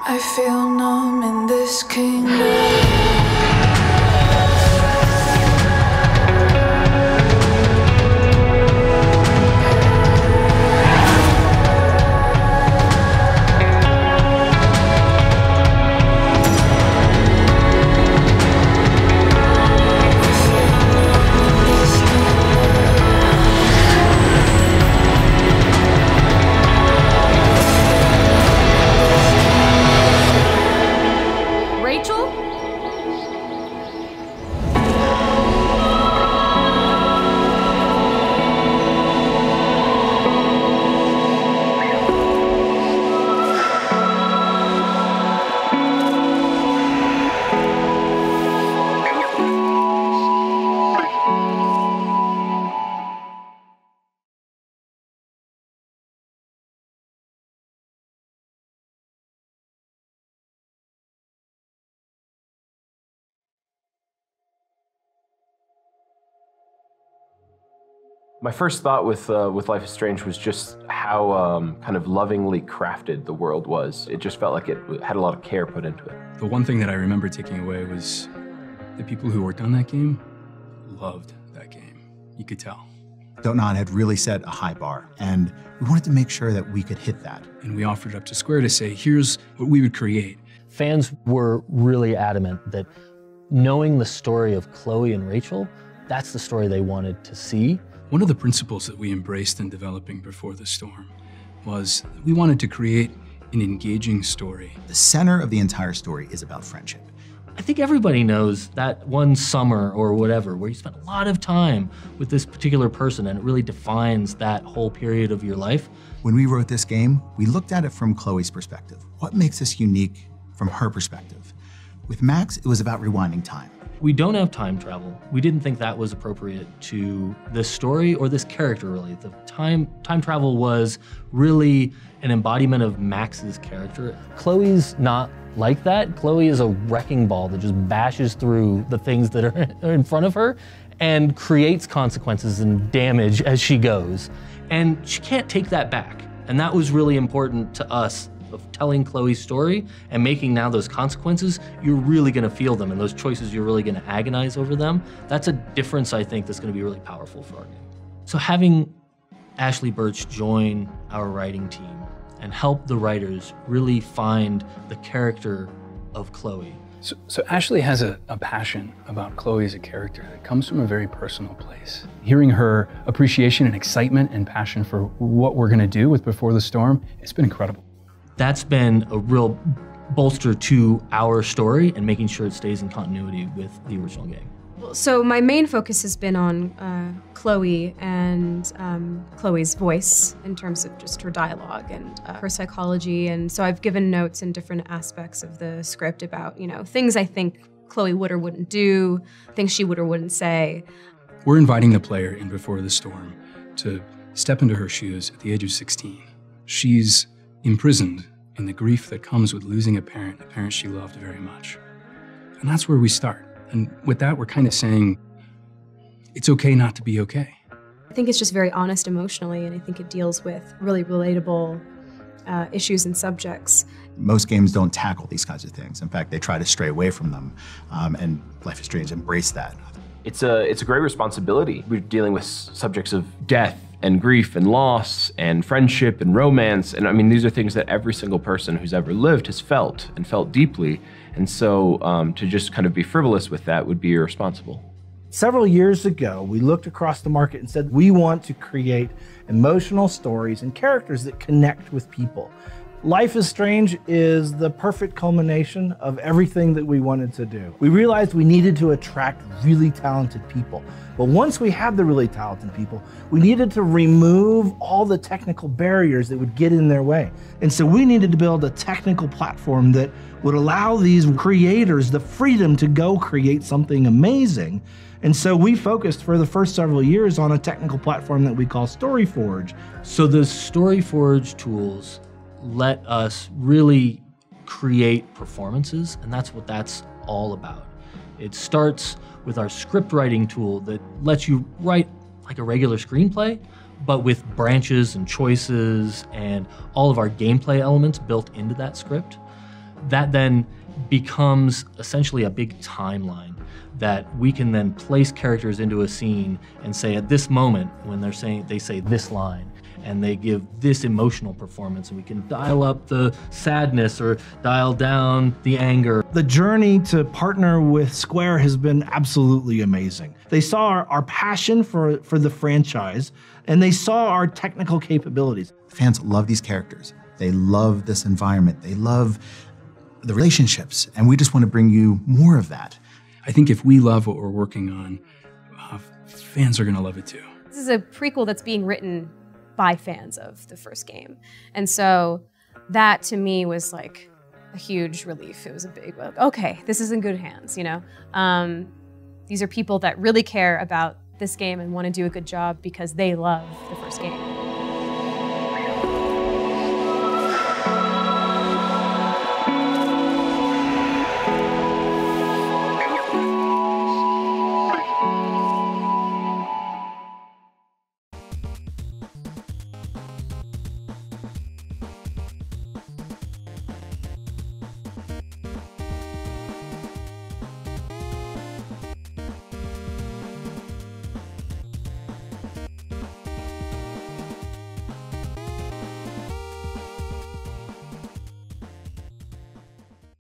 I feel numb in this kingdom. Rachel? My first thought with Life is Strange was just how kind of lovingly crafted the world was. It just felt like it had a lot of care put into it. The one thing that I remember taking away was the people who worked on that game loved that game. You could tell. Don't had really set a high bar, and we wanted to make sure that we could hit that. And we offered it up to Square to say, here's what we would create. Fans were really adamant that knowing the story of Chloe and Rachel, that's the story they wanted to see. One of the principles that we embraced in developing Before the Storm was that we wanted to create an engaging story. The center of the entire story is about friendship. I think everybody knows that one summer or whatever where you spent a lot of time with this particular person and it really defines that whole period of your life. When we wrote this game, we looked at it from Chloe's perspective. What makes us unique from her perspective? With Max, it was about rewinding time. We don't have time travel. We didn't think that was appropriate to this story or this character, really. The time travel was really an embodiment of Max's character. Chloe's not like that. Chloe is a wrecking ball that just bashes through the things that are in front of her and creates consequences and damage as she goes. And she can't take that back. And that was really important to us, of telling Chloe's story and making now those consequences, you're really gonna feel them, and those choices, you're really gonna agonize over them. That's a difference, I think, that's gonna be really powerful for our game. So having Ashly Burch join our writing team and help the writers really find the character of Chloe. So Ashly has a passion about Chloe as a character that comes from a very personal place. Hearing her appreciation and excitement and passion for what we're gonna do with Before the Storm, it's been incredible. That's been a real bolster to our story and making sure it stays in continuity with the original game. So my main focus has been on Chloe and Chloe's voice in terms of just her dialogue and her psychology. And so I've given notes in different aspects of the script about, things I think Chloe would or wouldn't do, things she would or wouldn't say. We're inviting the player in Before the Storm to step into her shoes at the age of 16. She's imprisoned in the grief that comes with losing a parent she loved very much. And that's where we start. And with that, we're kind of saying, it's okay not to be okay. I think it's just very honest emotionally, and I think it deals with really relatable issues and subjects. Most games don't tackle these kinds of things. In fact, they try to stray away from them, and Life is Strange embraced that. It's a great responsibility. We're dealing with subjects of death and grief and loss and friendship and romance. And I mean, these are things that every single person who's ever lived has felt and felt deeply. And so to just kind of be frivolous with that would be irresponsible. Several years ago, we looked across the market and said, we want to create emotional stories and characters that connect with people. Life is Strange is the perfect culmination of everything that we wanted to do. We realized we needed to attract really talented people. But once we had the really talented people, we needed to remove all the technical barriers that would get in their way. And so we needed to build a technical platform that would allow these creators the freedom to go create something amazing. And so we focused for the first several years on a technical platform that we call StoryForge. So the StoryForge tools let us really create performances, and that's what that's all about. It starts with our script writing tool that lets you write like a regular screenplay, but with branches and choices and all of our gameplay elements built into that script. That then becomes essentially a big timeline that we can then place characters into a scene and say at this moment when they say this line and they give this emotional performance, and we can dial up the sadness or dial down the anger. The journey to partner with Square has been absolutely amazing. They saw our passion for the franchise, and they saw our technical capabilities. Fans love these characters. They love this environment. They love the relationships, and we just want to bring you more of that. I think if we love what we're working on, fans are going to love it too. This is a prequel that's being written by fans of the first game. And so that to me was like a huge relief. It was a big, like, okay, this is in good hands, you know? These are people that really care about this game and want to do a good job because they love the first game.